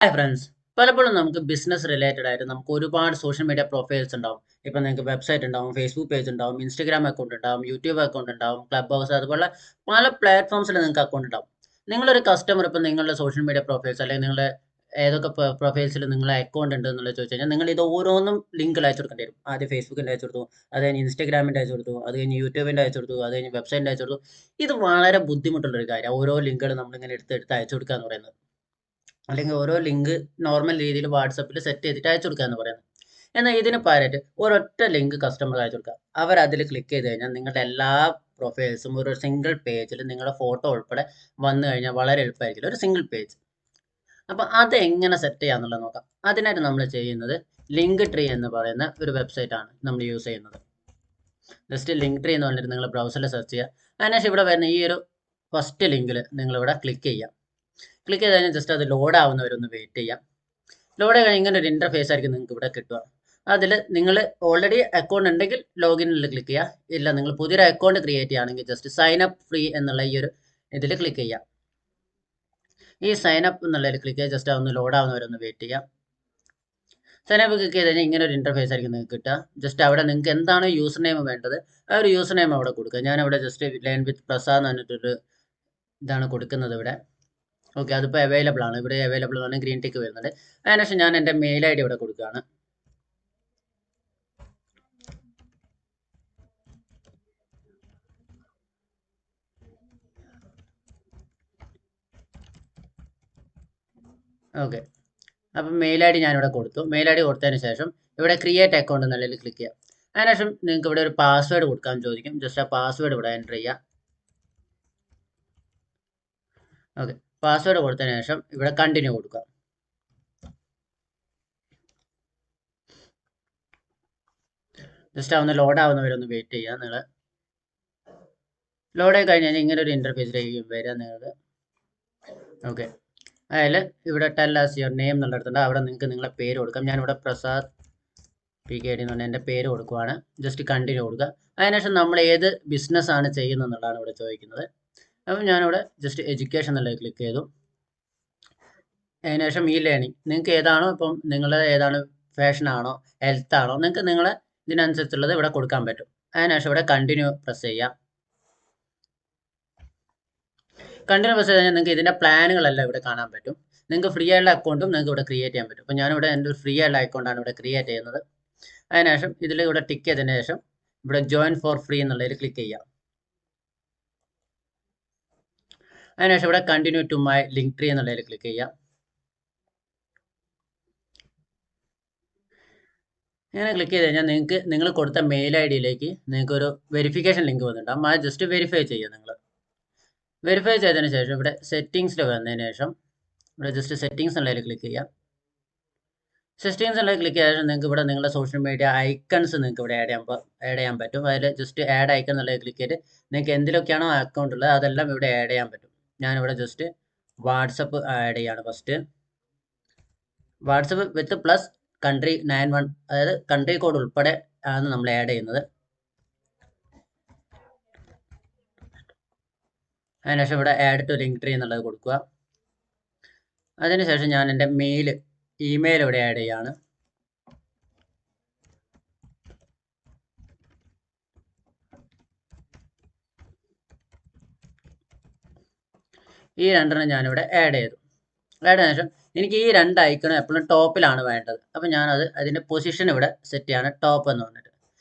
Hi friends, പലപ്പോഴും നമുക്ക് business related ആയിട്ട് നമുക്ക് ഒരുപാട് സോഷ്യൽ മീഡിയ പ്രൊഫൈൽസ് ഉണ്ടാവും. ഇപ്പം നിങ്ങൾക്ക് വെബ്സൈറ്റ് ഉണ്ടാവും, ഫേസ്ബുക്ക് പേജ് ഉണ്ടാവും, ഇൻസ്റ്റഗ്രാം അക്കൗണ്ട് ഉണ്ടാവും, യൂട്യൂബ് അക്കൗണ്ട് ഉണ്ടാവും, ക്ലബ് ഹൗസ് അതുപോലെ പല പ്ലാറ്റ്ഫോംസിൽ നിങ്ങൾക്ക് അക്കൗണ്ട് ഉണ്ടാവും. നിങ്ങളൊരു കസ്റ്റമർ ഇപ്പം നിങ്ങളുടെ സോഷ്യൽ മീഡിയ പ്രൊഫൈൽസ് അല്ലെങ്കിൽ നിങ്ങളുടെ ഏതൊക്കെ പ്രൊഫൈൽസിൽ നിങ്ങളെ അക്കൗണ്ട് ഉണ്ട് എന്നുള്ളത് ചോദിച്ചു കഴിഞ്ഞാൽ നിങ്ങൾ ഇത് ഓരോന്നും ലിങ്കിൽ അയച്ചു കൊടുക്കേണ്ടി വരും. ആദ്യം ഫേസ്ബുക്കിൻ്റെ അയച്ചു കൊടുത്തു, അത് കഴിഞ്ഞ് ഇൻസ്റ്റഗ്രാമിൻ്റെ അയച്ചു കൊടുത്തു, അത് കഴിഞ്ഞ് യൂട്യൂബിൻ്റെ അയച്ചു കൊടുത്തു, അത് കഴിഞ്ഞ് വെബ്സൈറ്റിൻ്റെ അയച്ചു കൊടുത്തു. ഇത് വളരെ ബുദ്ധിമുട്ടുള്ളൊരു കാര്യമാണ്. ഓരോ ലിങ്കുകൾ നമ്മളിങ്ങനെ എടുത്ത് അയച്ചു കൊടുക്കുക എന്ന് പറയുന്നത്. അല്ലെങ്കിൽ ഓരോ ലിങ്ക് നോർമൽ രീതിയിൽ വാട്സപ്പിൽ സെറ്റ് ചെയ്തിട്ട് അയച്ചു കൊടുക്കുക എന്ന് പറയുന്നത്. എന്നാൽ ഇതിന് പകരമായിട്ട് ഒരൊറ്റ ലിങ്ക് കസ്റ്റമർ അയച്ചു കൊടുക്കുക. അവർ അതിൽ ക്ലിക്ക് ചെയ്ത് കഴിഞ്ഞാൽ നിങ്ങളുടെ എല്ലാ പ്രൊഫൈൽസും ഒരു സിംഗിൾ പേജിൽ നിങ്ങളുടെ ഫോട്ടോ ഉൾപ്പെടെ വന്നു കഴിഞ്ഞാൽ വളരെ എളുപ്പമായിരിക്കും. ഒരു സിംഗിൾ പേജ്. അപ്പം അത് എങ്ങനെ സെറ്റ് ചെയ്യാന്നുള്ളത് നോക്കാം. അതിനായിട്ട് നമ്മൾ ചെയ്യുന്നത് ലിങ്ക് ട്രീ എന്ന് പറയുന്ന ഒരു വെബ്സൈറ്റ് ആണ് നമ്മൾ യൂസ് ചെയ്യുന്നത്. ജസ്റ്റ് ലിങ്ക് ട്രീ എന്ന് പറഞ്ഞിട്ട് നിങ്ങൾ ബ്രൗസറിൽ സെർച്ച് ചെയ്യുക. അതിനുശേഷം ഇവിടെ വരുന്ന ഈ ഒരു ഫസ്റ്റ് ലിങ്കിൽ നിങ്ങളിവിടെ ക്ലിക്ക് ചെയ്യാം. ക്ലിക്ക് ചെയ്ത് കഴിഞ്ഞാൽ ജസ്റ്റ് അത് ലോഡ് ആവുന്നവരൊന്ന് വെയിറ്റ് ചെയ്യാം. ലോഡ് കഴിഞ്ഞ് ഇങ്ങനെ ഒരു ഇൻ്റർഫേസ് ആയിരിക്കും നിങ്ങൾക്ക് ഇവിടെ കിട്ടുക. അതിൽ നിങ്ങൾ ഓൾറെഡി അക്കൗണ്ട് ഉണ്ടെങ്കിൽ ലോഗിനിൽ ക്ലിക്ക് ചെയ്യുക. ഇല്ല, നിങ്ങൾ പുതിയൊരു അക്കൗണ്ട് ക്രിയേറ്റ് ചെയ്യുകയാണെങ്കിൽ ജസ്റ്റ് സൈൻ അപ്പ് ഫ്രീ എന്നുള്ള ഈ ഒരു ഇതിൽ ക്ലിക്ക് ചെയ്യാം. ഈ സൈൻ അപ്പ് എന്നുള്ളതിൽ ക്ലിക്ക് ചെയ്ത് ജസ്റ്റ് ഒന്ന് ലോഡ് ആവുന്നവരൊന്ന് വെയിറ്റ് ചെയ്യാം. സൈൻ അപ്പ് ക്ലിക്ക് ചെയ്ത് കഴിഞ്ഞാൽ ഇങ്ങനെ ഒരു ഇൻ്റർഫേസ് ആയിരിക്കും നിങ്ങൾക്ക് കിട്ടുക. ജസ്റ്റ് അവിടെ നിങ്ങൾക്ക് എന്താണ് യൂസർ നെയിം വേണ്ടത് ആ ഒരു യൂസർ നെയിം അവിടെ കൊടുക്കുക. ഞാനിവിടെ ജസ്റ്റ് ലേൺ വിത്ത് പ്രസാദ് എന്ന് പറഞ്ഞിട്ടൊരു ഇതാണ് കൊടുക്കുന്നത് ഇവിടെ. ഓക്കെ, അതിപ്പോൾ അവൈലബിൾ ആണ്. ഇവിടെ അവൈലബിൾ ആണ്, ഗ്രീൻ ടിക്ക് വരുന്നുണ്ട്. അതിനുശേഷം ഞാൻ എൻ്റെ മെയിൽ ഐ ഡി ഇവിടെ കൊടുക്കുകയാണ്. ഓക്കെ, അപ്പം മെയിൽ ഐ ഡി ഞാനിവിടെ കൊടുത്തു. മെയിൽ ഐ ഡി കൊടുത്തതിന് ശേഷം ഇവിടെ ക്രിയേറ്റ് അക്കൗണ്ട് എന്നുള്ളതിൽ ക്ലിക്ക് ചെയ്യാം. അതിനുശേഷം നിങ്ങൾക്ക് ഇവിടെ ഒരു പാസ്വേഡ് കൊടുക്കാൻ ചോദിക്കും. ജസ്റ്റ് ആ പാസ്വേഡ് ഇവിടെ എൻ്റർ ചെയ്യുക. ഓക്കെ, പാസ്വേഡ് കൊടുത്തതിന് ശേഷം ഇവിടെ കണ്ടിന്യൂ കൊടുക്കുക. ജസ്റ്റ് ഒന്ന് ലോഡ് ആവുന്നവരൊന്ന് വെയിറ്റ് ചെയ്യുക. നിങ്ങൾ ലോഡ് ആയി കഴിഞ്ഞാൽ ഇങ്ങനെ ഒരു ഇൻ്റർഫേസിലേക്ക് വരിക നിങ്ങൾക്ക്. ഓക്കെ, അതിൽ ഇവിടെ ടെൽ ആസ് യുവർ നെയിം എന്നുള്ളിടത്തുണ്ട്. അവിടെ നിങ്ങൾക്ക് നിങ്ങളെ പേര് കൊടുക്കാം. ഞാനിവിടെ പ്രസാദ് PKD എന്ന് പറഞ്ഞാൽ എൻ്റെ പേര് കൊടുക്കുവാണ്. ജസ്റ്റ് കണ്ടിന്യൂ കൊടുക്കുക. അതിനുശേഷം നമ്മൾ ഏത് ബിസിനസ്സാണ് ചെയ്യുന്നത് എന്നുള്ളതാണ് ഇവിടെ ചോദിക്കുന്നത്. അപ്പം ഞാനിവിടെ ജസ്റ്റ് എഡ്യൂക്കേഷൻ എന്നുള്ളത് ക്ലിക്ക് ചെയ്തു. അതിനുശേഷം ഈ ലേണിംഗ് നിങ്ങൾക്ക് ഏതാണോ, ഇപ്പം നിങ്ങളുടെ ഏതാണ് ഫാഷനാണോ ഹെൽത്ത് ആണോ നിങ്ങൾക്ക് നിങ്ങളെ ഇതിനനുസരിച്ചുള്ളത് ഇവിടെ കൊടുക്കാൻ പറ്റും. അതിനുശേഷം ഇവിടെ കണ്ടിന്യൂ പ്രസ് ചെയ്യാം. കണ്ടിന്യൂ പ്രസ് ചെയ്ത് കഴിഞ്ഞാൽ നിങ്ങൾക്ക് ഇതിൻ്റെ പ്ലാനുകളെല്ലാം ഇവിടെ കാണാൻ പറ്റും. നിങ്ങൾക്ക് ഫ്രീ ആയുള്ള അക്കൗണ്ടും നിങ്ങൾക്ക് ഇവിടെ ക്രിയേറ്റ് ചെയ്യാൻ പറ്റും. അപ്പോൾ ഞാനിവിടെ എൻ്റെ ഒരു ഫ്രീ ആയുള്ള അക്കൗണ്ടാണ് ഇവിടെ ക്രിയേറ്റ് ചെയ്യുന്നത്. അതിനുശേഷം ഇതിൽ ഇവിടെ ടിക്ക് ചെയ്തതിന് ശേഷം ഇവിടെ ജോയിൻ ഫോർ ഫ്രീ എന്നുള്ളതിൽ ക്ലിക്ക് ചെയ്യാം. അതിനുശേഷം ഇവിടെ continue to my link tree എന്നുള്ളതിൽ ക്ലിക്ക് ചെയ്യാം. ഇങ്ങനെ ക്ലിക്ക് ചെയ്ത് കഴിഞ്ഞാൽ നിങ്ങൾക്ക് നിങ്ങൾ കൊടുത്ത മെയിൽ ഐ ഡിയിലേക്ക് നിങ്ങൾക്ക് ഒരു വെരിഫിക്കേഷൻ ലിങ്ക് വന്നിട്ടുണ്ടാകും. അത് ജസ്റ്റ് വെരിഫൈ ചെയ്യുക. നിങ്ങൾ വെരിഫൈ ചെയ്തതിന് ശേഷം ഇവിടെ സെറ്റിങ്സിൽ വന്നതിന് ശേഷം ഇവിടെ ജസ്റ്റ് സെറ്റിങ്സ് എന്നുള്ളതിൽ ക്ലിക്ക് ചെയ്യാം. സെറ്റിങ്സ് എന്നുള്ളത് ക്ലിക്ക് ചെയ്ത ശേഷം നിങ്ങൾക്ക് ഇവിടെ നിങ്ങളുടെ സോഷ്യൽ മീഡിയ ഐക്കൺസ് നിങ്ങൾക്ക് ഇവിടെ ആഡ് ചെയ്യാൻ പറ്റും. അതിൽ ജസ്റ്റ് ആഡ് ഐക്കൺ എന്നുള്ളത് ക്ലിക്ക് ചെയ്ത് നിങ്ങൾക്ക് എന്തിലൊക്കെയാണോ അക്കൗണ്ട് ഉള്ളത് അതെല്ലാം ഇവിടെ ആഡ് ചെയ്യാൻ പറ്റും. ഞാനിവിടെ ജസ്റ്റ് വാട്സപ്പ് ആഡ് ചെയ്യാണ്. ഫസ്റ്റ് വാട്സപ്പ് വിത്ത് പ്ലസ് കൺട്രി 91, അതായത് കൺട്രി കോഡ് ഉൾപ്പെടെ ആണ് നമ്മൾ ആഡ് ചെയ്യുന്നത്. അതിനുശേഷം ഇവിടെ ആഡ് ടു ലിങ്ക് ട്രീ എന്നുള്ളത് കൊടുക്കുക. അതിനുശേഷം ഞാൻ എൻ്റെ ഇമെയിൽ ഇവിടെ ആഡ് ചെയ്യാണ്. ഈ രണ്ടെണ്ണം ഞാനിവിടെ ആഡ് ചെയ്തു. ആഡ് ചെയ്തതിനു ശേഷം എനിക്ക് ഈ രണ്ട് ഐക്കണും എപ്പോഴും ടോപ്പിലാണ് വേണ്ടത്. അപ്പോൾ ഞാനത് അതിൻ്റെ പൊസിഷൻ ഇവിടെ സെറ്റ് ചെയ്യാണ്, ടോപ്പ് എന്ന് പറഞ്ഞിട്ട്.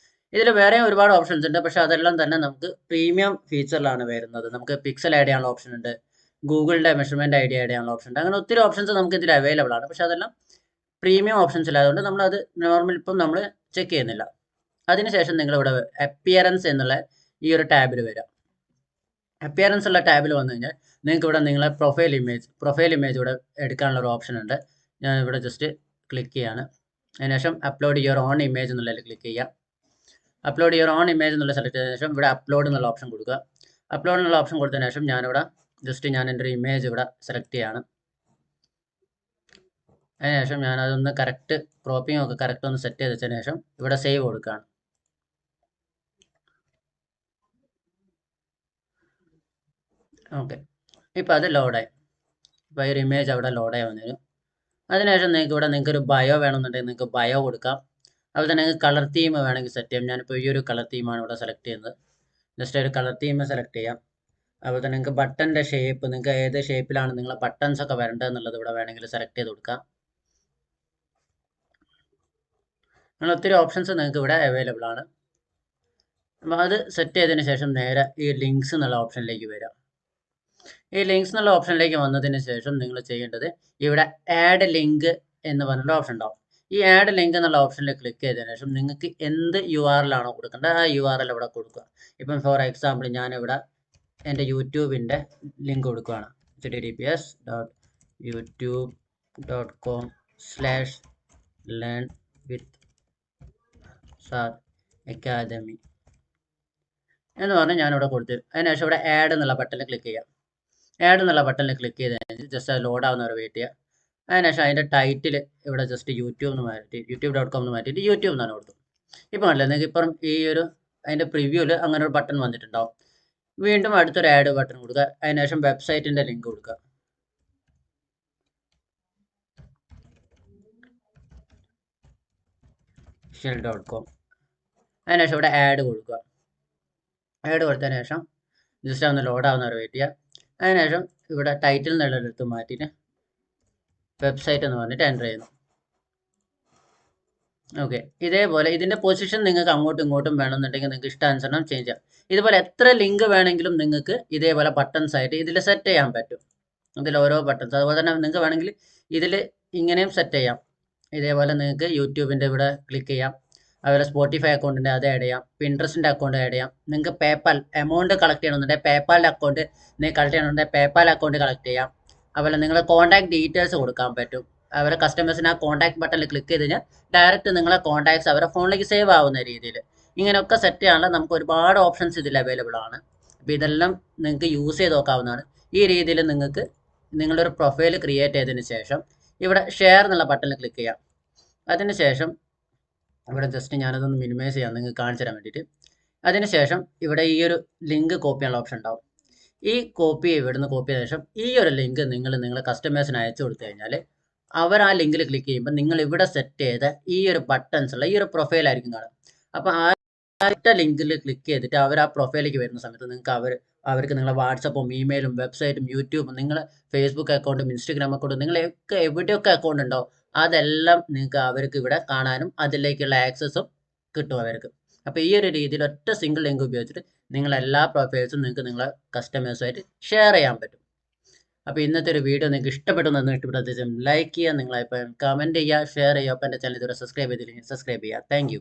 ഇതിൽ വേറെ ഒരുപാട് ഓപ്ഷൻസ് ഉണ്ട്, പക്ഷേ അതെല്ലാം തന്നെ നമുക്ക് പ്രീമിയം ഫീച്ചറിലാണ് വരുന്നത്. നമുക്ക് പിക്സൽ ആഡ് ചെയ്യാനുള്ള ഓപ്ഷൻ ഉണ്ട്, ഗൂഗിളിൻ്റെ മെഷർമെൻറ്റ് ഐ ഡി ആഡ് ചെയ്യാനുള്ള ഓപ്ഷൻ ഉണ്ട്. അങ്ങനെ ഒത്തിരി ഓപ്ഷൻസ് നമുക്ക് ഇതിൽ അവൈലബിൾ ആണ്. പക്ഷേ അതെല്ലാം പ്രീമിയം ഓപ്ഷൻസ് ഇല്ലാത്തതുകൊണ്ട് നമ്മളത് നോർമൽ ഇപ്പം നമ്മൾ ചെക്ക് ചെയ്യുന്നില്ല. അതിനുശേഷം നിങ്ങളിവിടെ അപ്പിയറൻസ് എന്നുള്ള ഈ ഒരു ടാബിൽ വരിക. അപ്പിയറൻസ് ഉള്ള ടാബിൽ വന്നു കഴിഞ്ഞാൽ നിങ്ങൾക്ക് ഇവിടെ നിങ്ങളെ പ്രൊഫൈൽ ഇമേജ് ഇവിടെ എടുക്കാനുള്ള ഒരു ഓപ്ഷൻ ഉണ്ട്. ഞാൻ ഇവിടെ ജസ്റ്റ് ക്ലിക്ക് ചെയ്യാണ്. അതിനുശേഷം അപ്ലോഡ് യുവർ ഓൺ ഇമേജ് എന്നുള്ളതിൽ ക്ലിക്ക് ചെയ്യുക. അപ്ലോഡ് യുവർ ഓൺ ഇമേജ് എന്നുള്ള സെലക്ട് ചെയ്തതിനു ശേഷം ഇവിടെ അപ്ലോഡ് എന്നുള്ള ഓപ്ഷൻ കൊടുക്കുക. അപ്ലോഡ് എന്നുള്ള ഓപ്ഷൻ കൊടുത്തതിനു ശേഷം ഞാനിവിടെ ജസ്റ്റ് ഞാൻ എൻ്റെ ഒരു ഇമേജ് ഇവിടെ സെലക്ട് ചെയ്യാണ്. അതിനുശേഷം ഞാനതൊന്ന് കറക്റ്റ് ക്രോപ്പിംഗ് ഒക്കെ കറക്റ്റ് ഒന്ന് സെറ്റ് ചെയ്ത് വെച്ചതിന് ശേഷം ഇവിടെ സേവ് കൊടുക്കുകയാണ്. ഓക്കെ, ഇപ്പോൾ അത് ലോഡായി. ഇപ്പോൾ ഈ ഒരു ഇമേജ് അവിടെ ലോഡായി വന്നു. അതിനുശേഷം നിങ്ങൾക്ക് ഒരു ബയോ വേണമെന്നുണ്ടെങ്കിൽ നിങ്ങൾക്ക് ബയോ കൊടുക്കാം. അതുപോലെ തന്നെ നിങ്ങൾക്ക് കളർ തീം വേണമെങ്കിൽ സെറ്റ് ചെയ്യാം. ഞാനിപ്പോൾ ഈ ഒരു കളർ തീമാണ് ഇവിടെ സെലക്ട് ചെയ്യുന്നത്. ജസ്റ്റ് ഒരു കളർ തീം സെലക്ട് ചെയ്യാം. അതുപോലെ തന്നെ നിങ്ങൾക്ക് ബട്ടൻ്റെ ഷേപ്പ്, നിങ്ങൾക്ക് ഏത് ഷേപ്പിലാണ് നിങ്ങളെ ബട്ടൺസ് ഒക്കെ വരേണ്ടത് എന്നുള്ളത് ഇവിടെ വേണമെങ്കിൽ സെലക്ട് ചെയ്ത് കൊടുക്കാം. അങ്ങനെ ഒത്തിരി ഓപ്ഷൻസ് നിങ്ങൾക്ക് ഇവിടെ അവൈലബിൾ ആണ്. അപ്പോൾ അത് സെറ്റ് ചെയ്തതിന് ശേഷം നേരെ ഈ ലിങ്ക്സ് എന്നുള്ള ഓപ്ഷനിലേക്ക് വരാം. ഈ ലിങ്ക്സ് എന്നുള്ള ഓപ്ഷനിലേക്ക് വന്നതിന് ശേഷം നിങ്ങൾ ചെയ്യേണ്ടത് ഇവിടെ ആഡ് ലിങ്ക് എന്ന് പറഞ്ഞൊരു ഓപ്ഷൻ ഉണ്ടാവും. ഈ ആഡ് ലിങ്ക് എന്നുള്ള ഓപ്ഷനിൽ ക്ലിക്ക് ചെയ്തതിന് ശേഷം നിങ്ങൾക്ക് എന്ത് URL ആണോ കൊടുക്കേണ്ടത് ആ URL ഇവിടെ കൊടുക്കുക. ഇപ്പം ഫോർ എക്സാമ്പിൾ ഞാനിവിടെ എൻ്റെ യൂട്യൂബിൻ്റെ ലിങ്ക് കൊടുക്കുകയാണ്. https://learn-with Prasad Academy എന്ന് പറഞ്ഞ് ഞാനിവിടെ കൊടുത്തു. അതിനുശേഷം ഇവിടെ ആഡ് എന്നുള്ള ബട്ടണിൽ ക്ലിക്ക് ചെയ്യാം. ആഡ് എന്നുള്ള ബട്ടണിൽ ക്ലിക്ക് ചെയ്ത് കഴിഞ്ഞാൽ ജസ്റ്റ് അത് ലോഡ് ആവുന്നവരെ വെയിറ്റ് ചെയ്യുക. അതിനുശേഷം അതിൻ്റെ ടൈറ്റിൽ ഇവിടെ ജസ്റ്റ് youtube.com എന്ന് മാറ്റിയിട്ട് യൂട്യൂബ് എന്നാണ് കൊടുത്തു. ഇപ്പം അല്ലേ നിങ്ങൾക്ക് ഇപ്പം ഈ ഒരു അതിൻ്റെ പ്രിവ്യൂവിൽ അങ്ങനെ ഒരു ബട്ടൺ വന്നിട്ടുണ്ടാവും. വീണ്ടും അടുത്തൊരു ആഡ് ബട്ടൺ കൊടുക്കുക. അതിനുശേഷം വെബ്സൈറ്റിൻ്റെ ലിങ്ക് കൊടുക്കുക. shell.com. അതിനുശേഷം ഇവിടെ ആഡ് കൊടുക്കുക. ആഡ് കൊടുത്തതിന് ശേഷം ജസ്റ്റ് ഒന്ന് ലോഡ് ആവുന്നവരെ വെയിറ്റ് ചെയ്യുക. അതിനുശേഷം ഇവിടെ ടൈറ്റിൽ നിന്നുള്ളടുത്ത് മാറ്റിയിട്ട് വെബ്സൈറ്റ് എന്ന് പറഞ്ഞിട്ട് എൻ്റർ ചെയ്യുന്നു. ഓക്കെ, ഇതേപോലെ ഇതിൻ്റെ പൊസിഷൻ നിങ്ങൾക്ക് അങ്ങോട്ടും ഇങ്ങോട്ടും വേണമെന്നുണ്ടെങ്കിൽ നിങ്ങൾക്ക് ഇഷ്ടാനുസരണം ചേഞ്ച് ചെയ്യാം. ഇതുപോലെ എത്ര ലിങ്ക് വേണമെങ്കിലും നിങ്ങൾക്ക് ഇതേപോലെ ബട്ടൺസ് ആയിട്ട് ഇതിൽ സെറ്റ് ചെയ്യാൻ പറ്റും. ഇതിൽ ഓരോ ബട്ടൺസ്, അതുപോലെ തന്നെ നിങ്ങൾക്ക് വേണമെങ്കിൽ ഇതിൽ ഇങ്ങനെയും സെറ്റ് ചെയ്യാം. ഇതേപോലെ നിങ്ങൾക്ക് യൂട്യൂബിൻ്റെ ഇവിടെ ക്ലിക്ക് ചെയ്യാം. അതുപോലെ സ്പോട്ടിഫൈ അക്കൗണ്ടിൻ്റെ അത് ആഡ് ചെയ്യാം. പിൻട്രസ്റ്റിൻ്റെ അക്കൗണ്ട് ആഡ് ചെയ്യാം. നിങ്ങൾക്ക് പേപ്പാൽ എമൗണ്ട് കളക്ട് ചെയ്യണമെന്നുണ്ടെങ്കിൽ പേപ്പാലിൻ്റെ അക്കൗണ്ട് നിങ്ങൾക്ക് കളക്ട് ചെയ്യണമെന്നുണ്ടെങ്കിൽ പേപ്പാൽ അക്കൗണ്ട് കളക്ട് ചെയ്യാം. അതുപോലെ നിങ്ങൾ കോൺടാക്ട് ഡീറ്റെയിൽസ് കൊടുക്കാൻ പറ്റും. അവരെ കസ്റ്റമേഴ്സിന് ആ കോൺടാക്ട് ബട്ടണിൽ ക്ലിക്ക് ചെയ്ത് കഴിഞ്ഞാൽ ഡയറക്റ്റ് നിങ്ങളെ കോൺടാക്ട്സ് അവരുടെ ഫോണിലേക്ക് സേവ് ആവുന്ന രീതിയിൽ ഇങ്ങനെയൊക്കെ സെറ്റ് ചെയ്യാനുള്ള നമുക്ക് ഒരുപാട് ഓപ്ഷൻസ് ഇതിൽ അവൈലബിൾ ആണ്. അപ്പോൾ ഇതെല്ലാം നിങ്ങൾക്ക് യൂസ് ചെയ്ത് നോക്കാവുന്നതാണ്. ഈ രീതിയിൽ നിങ്ങൾക്ക് നിങ്ങളൊരു പ്രൊഫൈൽ ക്രിയേറ്റ് ചെയ്തതിന് ശേഷം ഇവിടെ ഷെയർ എന്നുള്ള ബട്ടണിൽ ക്ലിക്ക് ചെയ്യാം. അതിനുശേഷം ഇവിടെ ജസ്റ്റ് ഞാനതൊന്ന് മിനിമൈസ് ചെയ്യാം നിങ്ങൾക്ക് കാണിച്ചു തരാൻ വേണ്ടിയിട്ട്. അതിനുശേഷം ഇവിടെ ഈ ഒരു ലിങ്ക് കോപ്പി ചെയ്യാനുള്ള ഓപ്ഷൻ ഉണ്ടാവും. ഈ കോപ്പി ഇവിടുന്ന് കോപ്പി ചെയ്ത ശേഷം ഈ ഒരു ലിങ്ക് നിങ്ങളെ കസ്റ്റമേഴ്സിന് അയച്ചു കൊടുത്തു കഴിഞ്ഞാൽ അവർ ആ ലിങ്കിൽ ക്ലിക്ക് ചെയ്യുമ്പോൾ നിങ്ങൾ ഇവിടെ സെറ്റ് ചെയ്ത ഈ ഒരു ബട്ടൺസ് ഉള്ള ഈ ഒരു പ്രൊഫൈലായിരിക്കും കാണുക. അപ്പോൾ ആ ഒറ്റ ലിങ്കിൽ ക്ലിക്ക് ചെയ്തിട്ട് അവർ ആ പ്രൊഫൈലിലേക്ക് വരുന്ന സമയത്ത് നിങ്ങൾക്ക് അവർക്ക് നിങ്ങളെ വാട്സപ്പും ഇമെയിലും വെബ്സൈറ്റും യൂട്യൂബും നിങ്ങളെ ഫേസ്ബുക്ക് അക്കൗണ്ടും ഇൻസ്റ്റഗ്രാം അക്കൗണ്ടും നിങ്ങളെയൊക്കെ എവിടെയൊക്കെ അക്കൗണ്ട് ഉണ്ടോ അതെല്ലാം നിങ്ങൾക്ക് അവർക്ക് ഇവിടെ കാണാനും അതിലേക്കുള്ള ആക്സസും കിട്ടും അവർക്ക്. അപ്പോൾ ഈ ഒരു രീതിയിൽ ഒറ്റ സിംഗിൾ ലിങ്ക് ഉപയോഗിച്ചിട്ട് നിങ്ങളെല്ലാ പ്രൊഫൈൽസും നിങ്ങൾക്ക് നിങ്ങളെ കസ്റ്റമേഴ്സുമായിട്ട് ഷെയർ ചെയ്യാൻ പറ്റും. അപ്പോൾ ഇന്നത്തെ ഒരു വീഡിയോ നിങ്ങൾക്ക് ഇഷ്ടപ്പെട്ടു ഇഷ്ടപ്പെട്ട ലൈക്ക് ചെയ്യുക, നിങ്ങളെ കമൻറ്റ് ചെയ്യുക, ഷെയർ ചെയ്യുക. അപ്പോൾ എൻ്റെ ചാനൽ ഇതുവരെ സബ്സ്ക്രൈബ് ചെയ്തില്ലെങ്കിൽ സബ്സ്ക്രൈബ് ചെയ്യുക. താങ്ക്